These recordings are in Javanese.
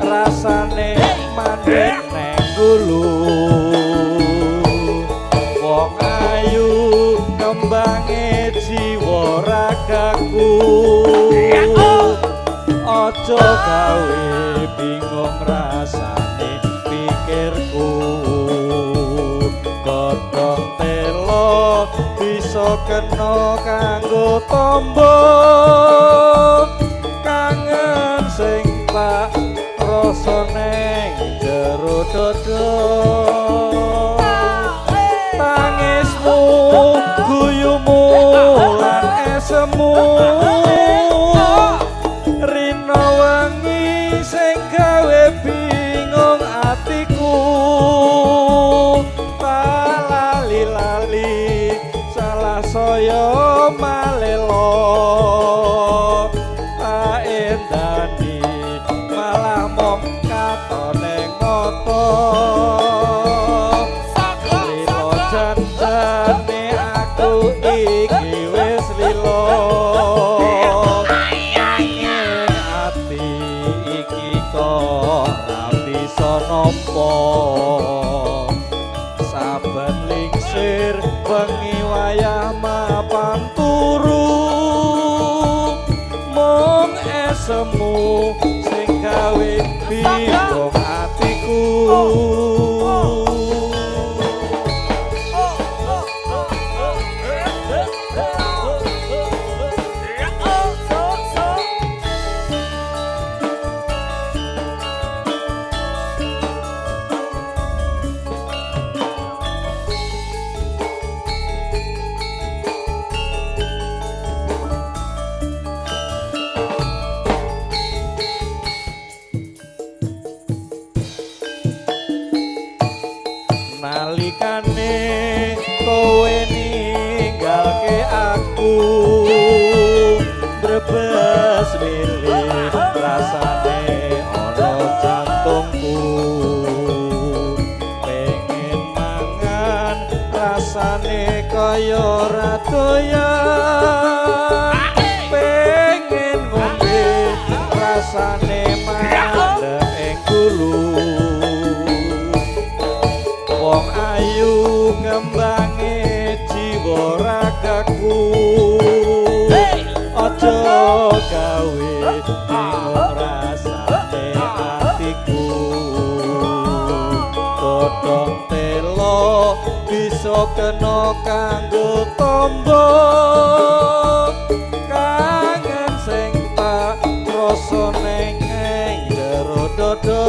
rasane mandek neng gulu wong ayu kembange jiwa ragaku aja gawe bingung rasane pikirku godhong telo bisa kena kanggo tombo kangen sing tak rasa neng jero dodo tangismu guyumu lan esemu rino wengi sing gawe bingung atiku tak lali-lali salah saya malelo tak endani malah mong katone ngoto lilo janjane aku iki wis lilo ati iki kok ra bisa nampa saben lingsir wengi wayah mapan turu mung esemu sing gawe bingung atiku nalikane kowe ninggalke aku brebes milih rasane ana jantungku pengen mangan rasane kaya ora doyan pengen ngombe rasane mandek ing gulu wong ayu kembange jiwa ragaku aja gawe bingung rasane atiku godhong telo bisa kena kanggo tombo kangen sing tak rasa neng jero dodo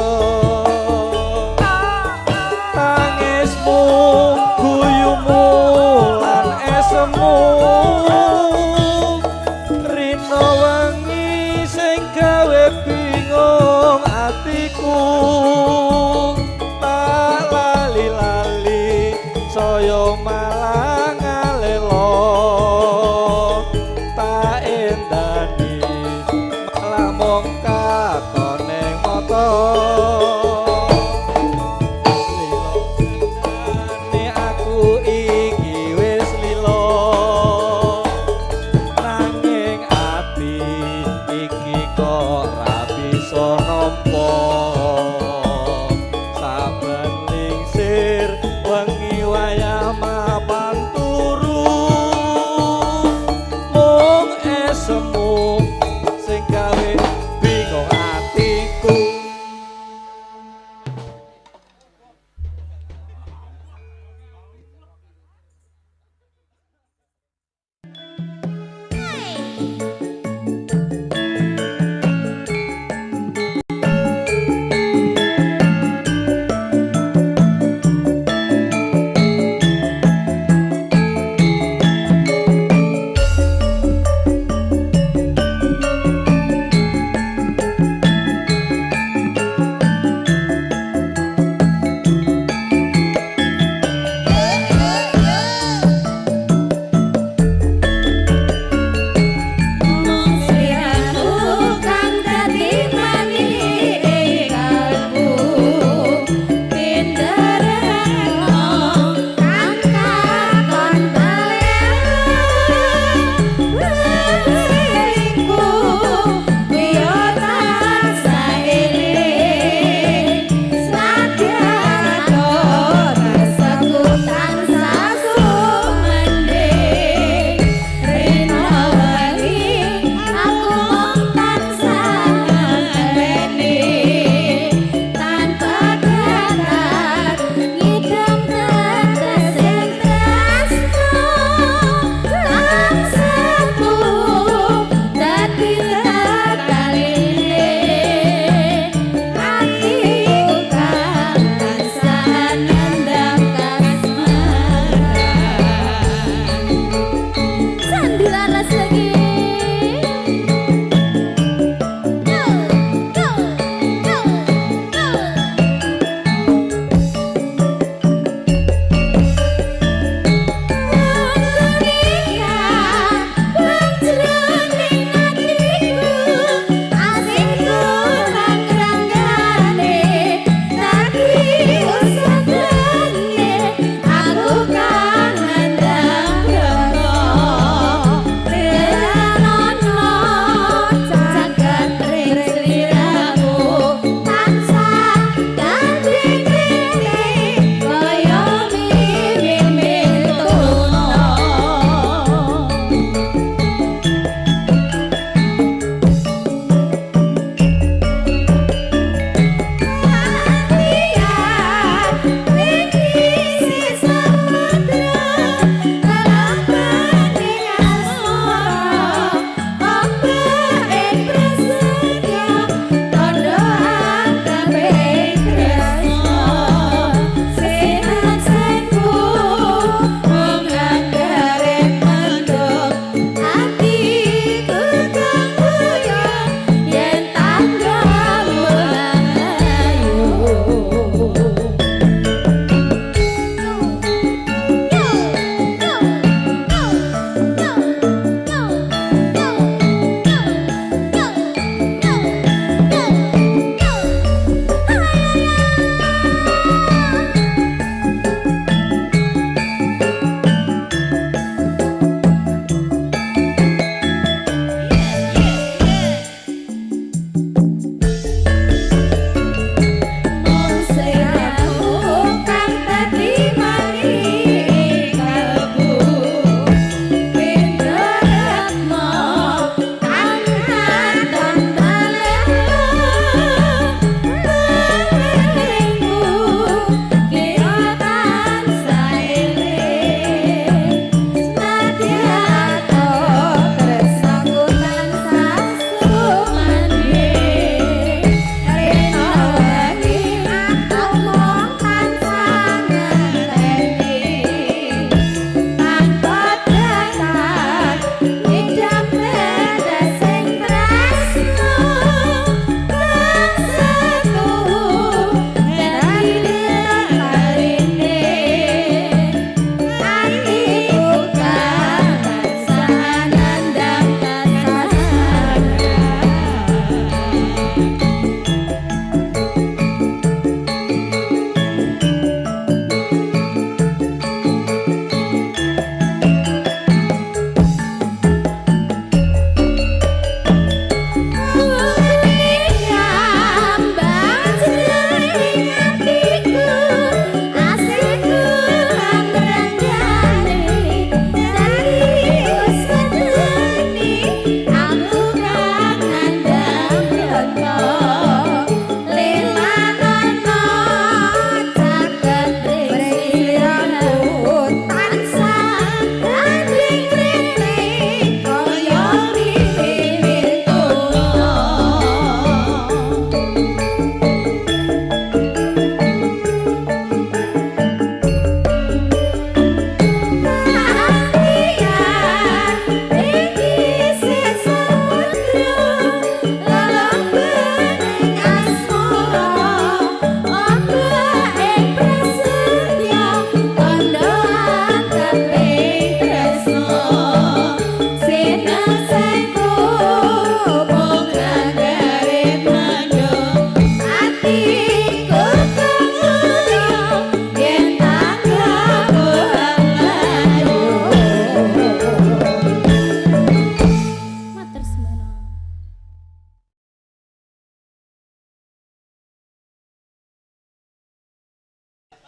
tangismu guyumu lan esemu rino wengi sing gawe bingung atiku tak lali-lali saya malah ngalelo tak endani malah mung katone moto saben lingsir wengi wayah mapan turu mung esemu sing gawe bingung atiku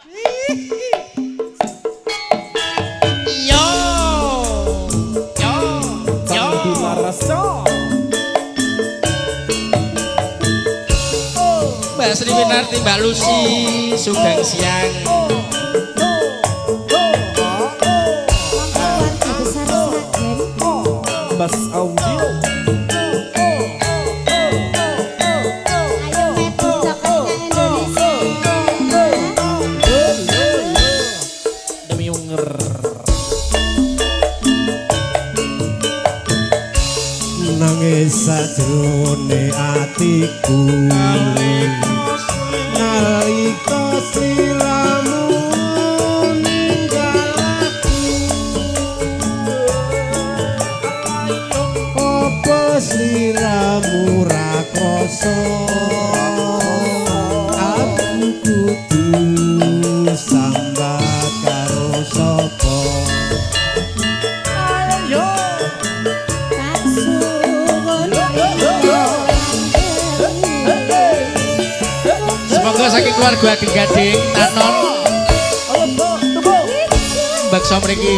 Yo yo yo Rasa Mbak Sri Winarti, Mbak Lucy, Sugeng Siang. Bas Audio Demi unger. Nangis sajrone atiku nalika sliramu ninggal aku apa sliramu ra krasa aku kudu sambat karo sapa Semoga saking keluarga Gading Tanon bakso mriki.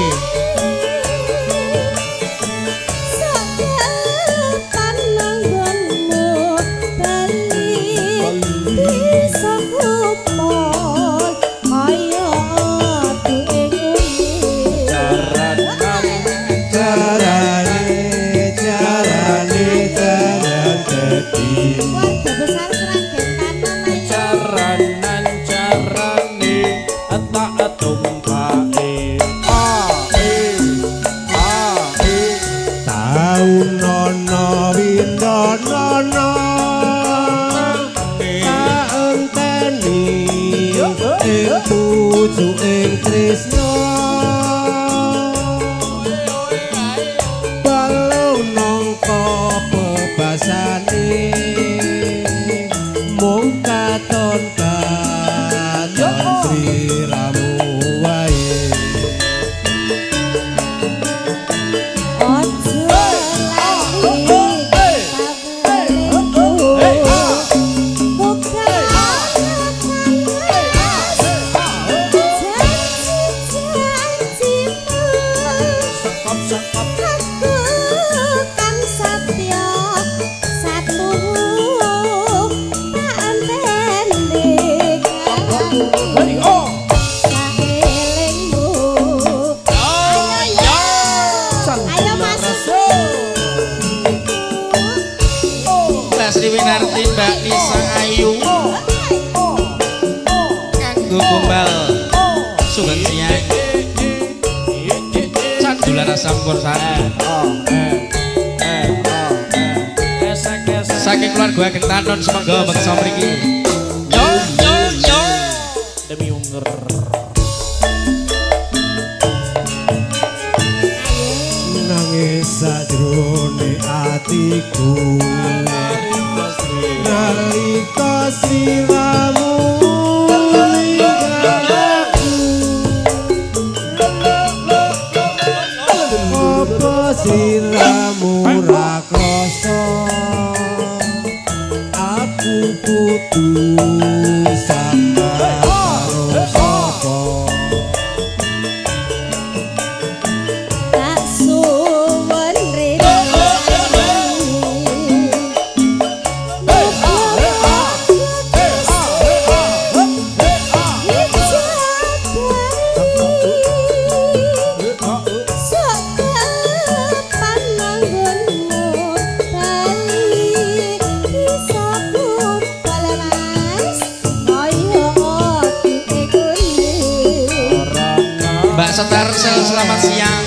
Sri Winarti, Mbak Nisa Ayu kanggo gombal Sugeng Siang Candulan Sampur Sari saking keluarga Ageng Tanon semangga bangsa mriki. Yo yo yo demi unger. Nangis sajrone atiku nalika sliramu ninggal aku apa sliramu ra krasa aku kudu sambat karo sapa Mbak Setar Sel, selamat siang.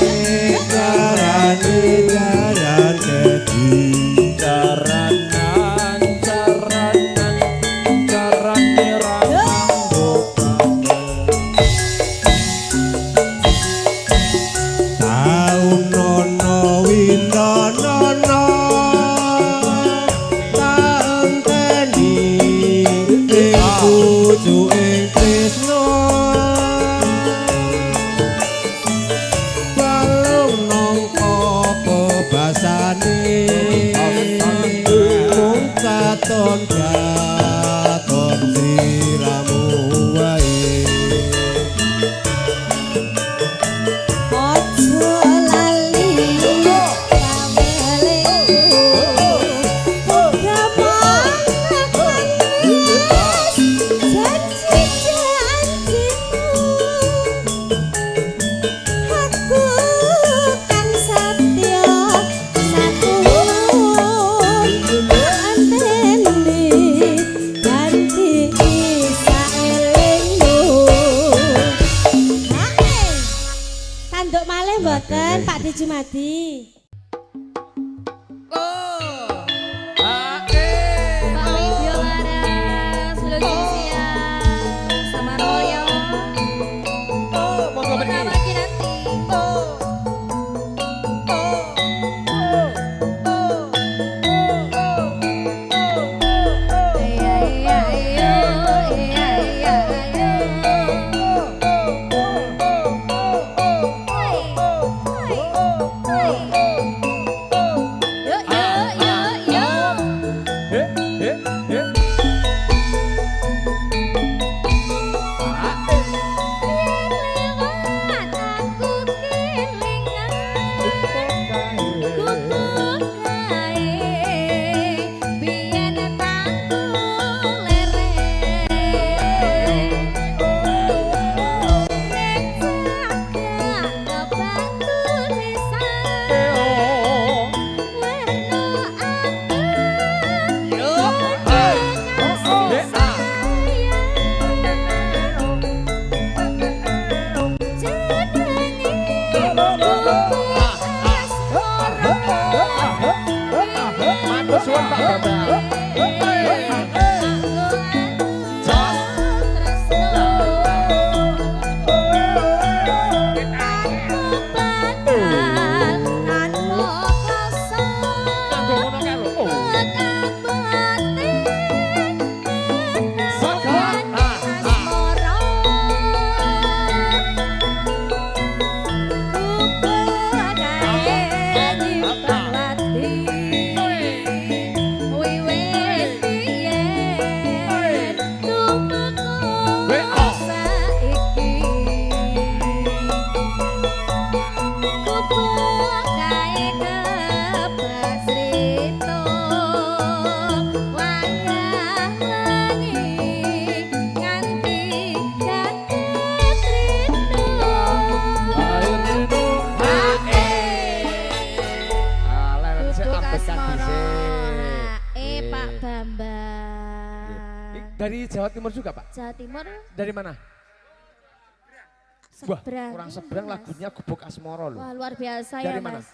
Sampean Pak De Jumadi. Dari Jawa Timur juga, Pak? Jawa Timur. Dari mana? Seberang. Wah, orang seberang lagunya Gubuk Asmoro loh. Wah, luar biasa dari ya, mana? Mas.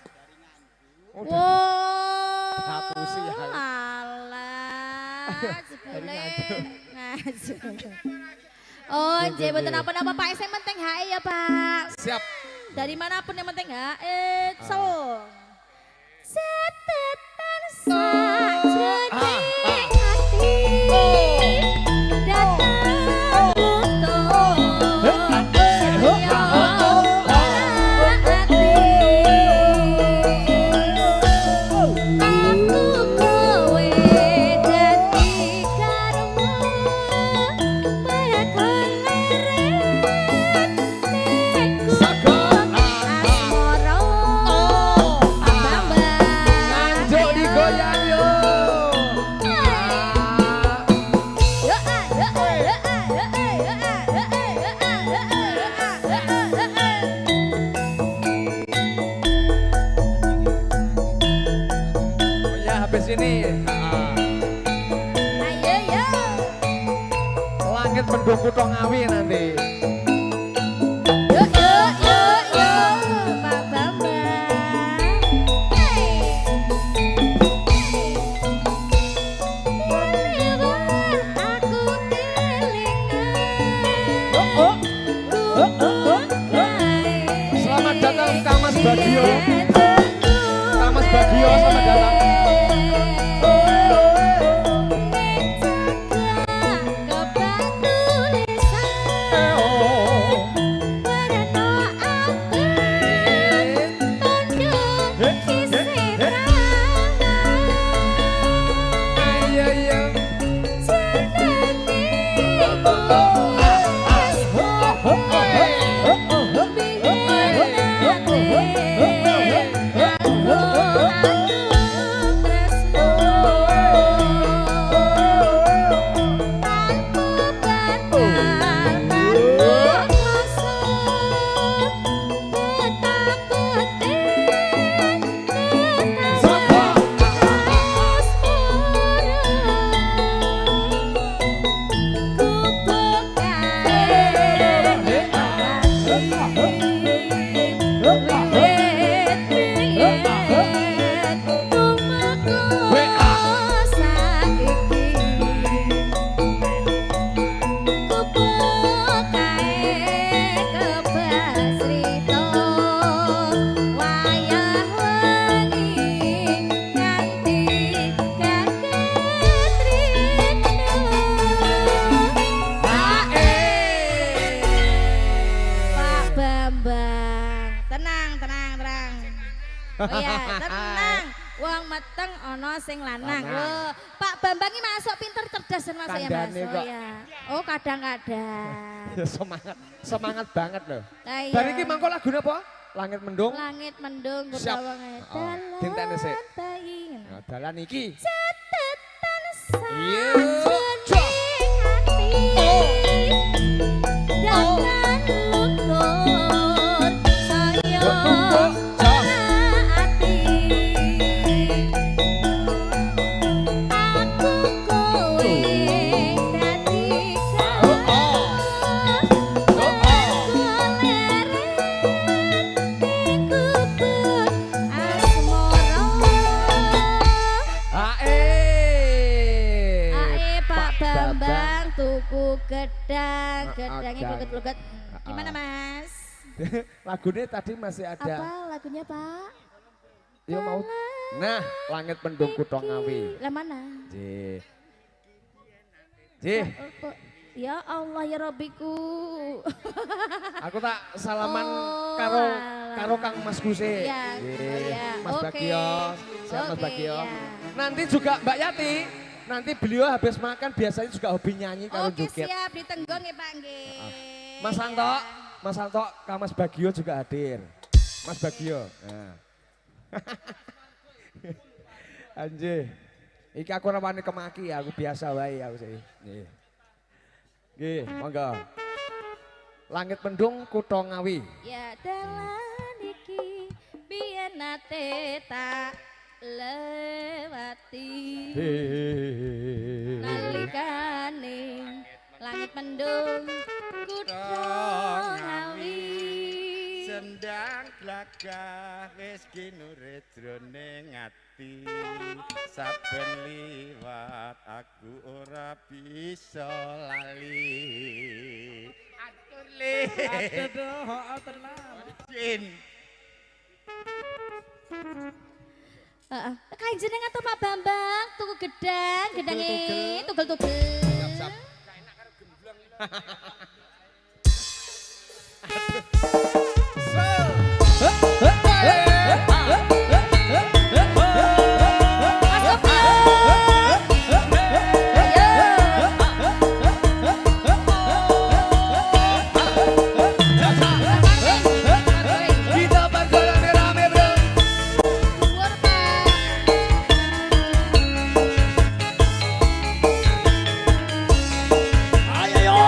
Oh, Wow. Hapusi ya. Alah, jebule ngaju. Oh, nggih mboten apa-apa Pak, sing penting HE ya, Pak. Siap. Dari manapun yang penting HE. So. Setetan sajroning hati. Datang butuh. Ya hati. Aku kowe dadi karma. Habis ini Ayo yo. langit mendung Kutho Ngawi nanti. Yo yo yo yo Pak Bambang. Aku kelingan. Selamat datang Kang Mas Bagio. Kang Mas Bagio, selamat datang. Ku Oh ya, tenang. Wong meteng ono sing lanang. Loh, Pak Bambang ini masuk pinter cerdas dan masuk ya Mas. Kandhane Oh kok. ya. Oh kadang-kadang. Ya semangat banget loh. Lah iya. Bar iki mangko lagune apa? Langit mendung. Langit mendung Siap. kota wong Oh, dinteni sik. Ya, dalan iki. Catatan Iya. sajroning ati. Jangan luntur saya ati. Aku kowe dadi Bambang tuku gedang, gedangnya gluget-gluget. Gimana Mas? Lagunya tadi masih ada. Apa lagunya Pak? Yo mau. Nah, langit mendung kutha Ngawi. Lah mana? Jih. Jih, Ya Allah ya Robbiku. aku tak salaman Oh, karo alah. karo Kang Mas Guse. Iya, Jih, oh iya. Mas Oke. Bagio, siap Mas Oke, Bagio. iya. Nanti juga Mbak Yati, nanti beliau habis makan biasanya juga hobi nyanyi karo Oke joget. siap ditenggong ya Pak nggih. Mas Santo, Ya. Mas Santo, Kang Mas Bagio juga hadir. Mas Bagio. Nah. Anjir. Iki aku ramane kemaki, aku biasa wae aku sih. Nggih. Nggih, monggo. Langit mendung kutha Ngawi. Ya dalan iki biyen nate tak lewati. Nalikane langit mendung kutha Ngawi. Sendang glagah wis kinurit jroning ati saben liwat aku ora bisa lali atur le Aduh, tenang. Jin Heeh. Kae jeneng atau Pak Bambang tuku gedang, gedange tugel-tugel. Siap. Kita bergoyang rame bro. Dhuwur, Pak. ayo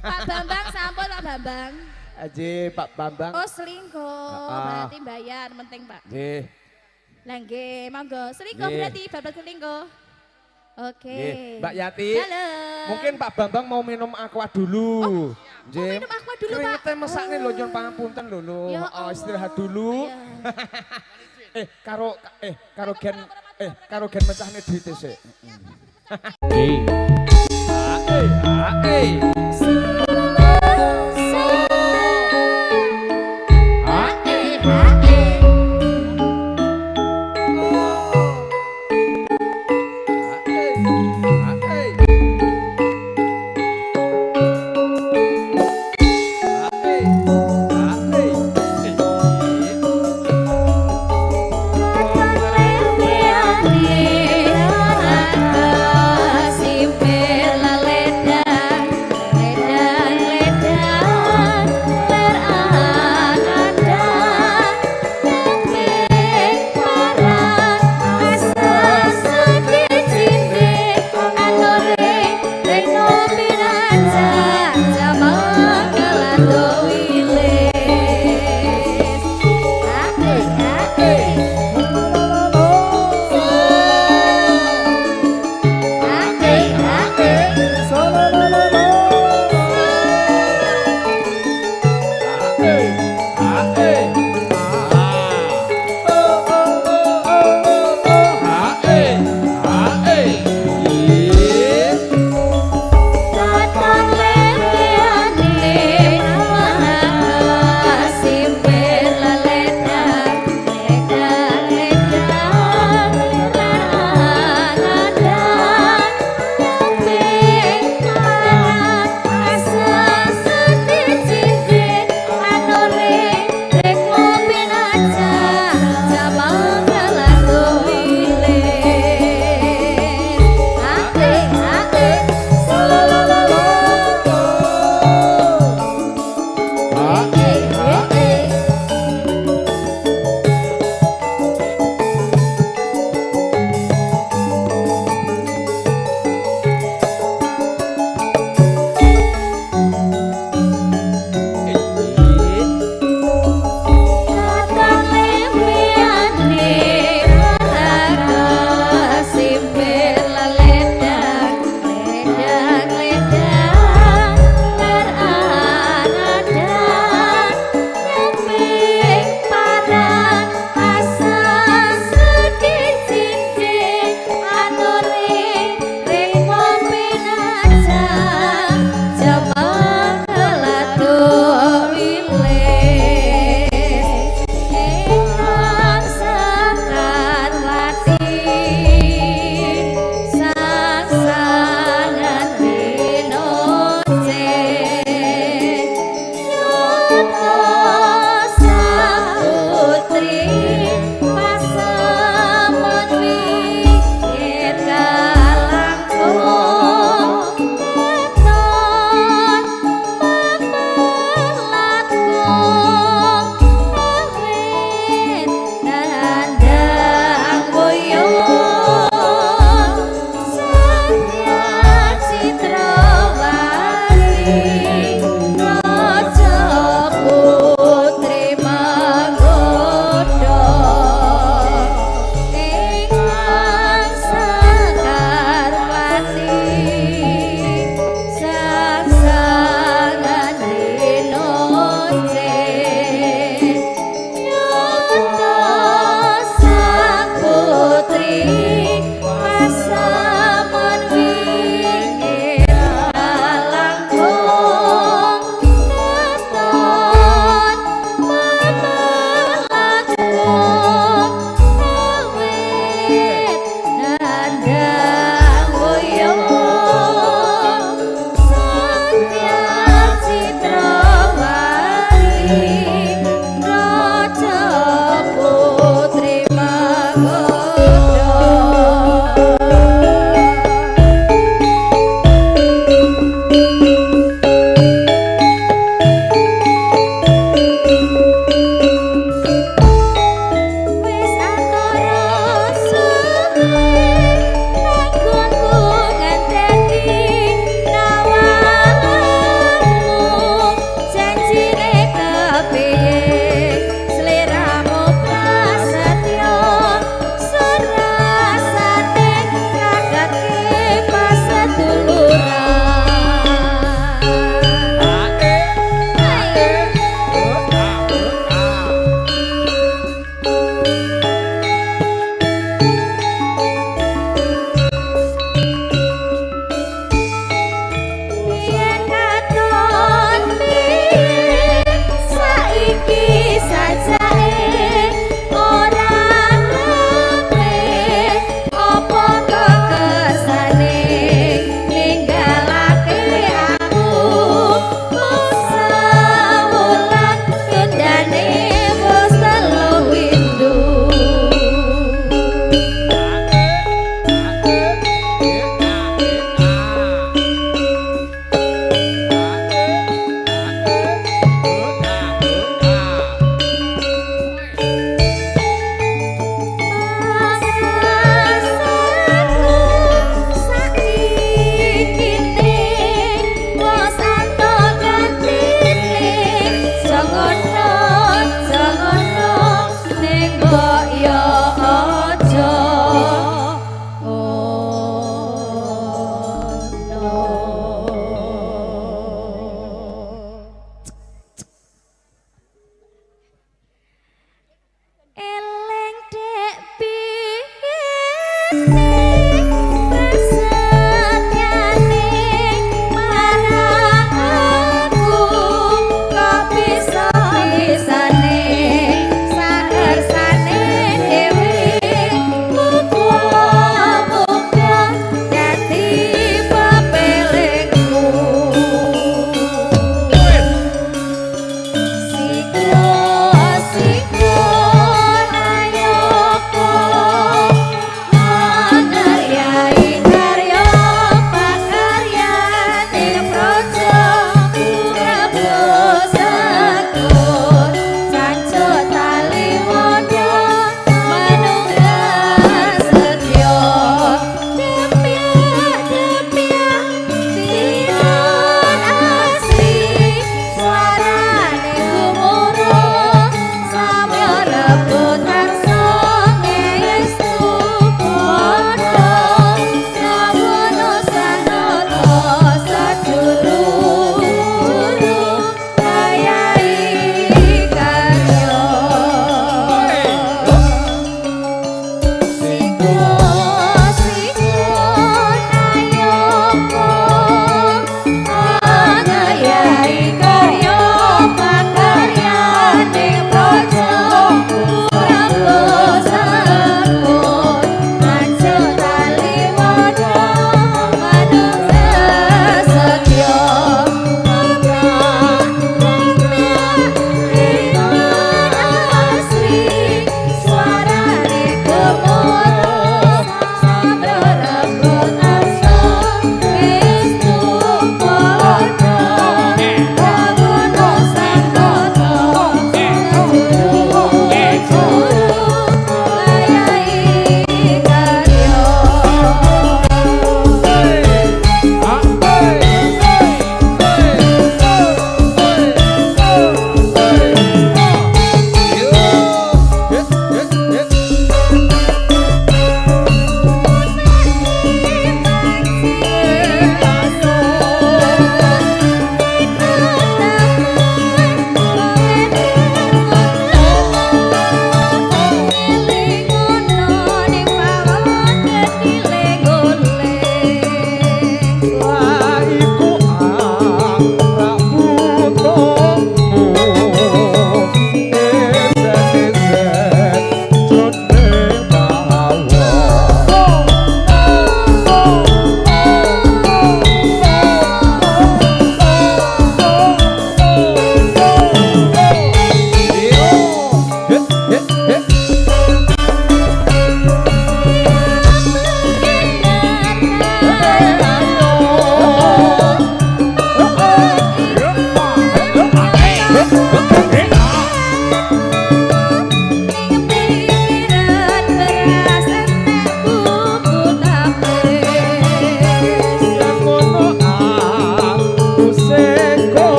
Pak Bambang sampun Pak Bambang. Aji Pak Bambang. Oh selingkuh, berarti bayar penting Pak. Nggih. Lah nggih, monggo. Selingkuh Nggih. berarti babat selingkuh. Oke. Nggih. Mbak Yati. Halo. Mungkin Pak Bambang mau minum aqua dulu. Mau minum aqua dulu, Pak. Keringetnya mesakne lho nyun pangapunten lho lho. Ya Oh, Allah. istirahat dulu. Iya. Karo gen mecahne duit sik. Oke.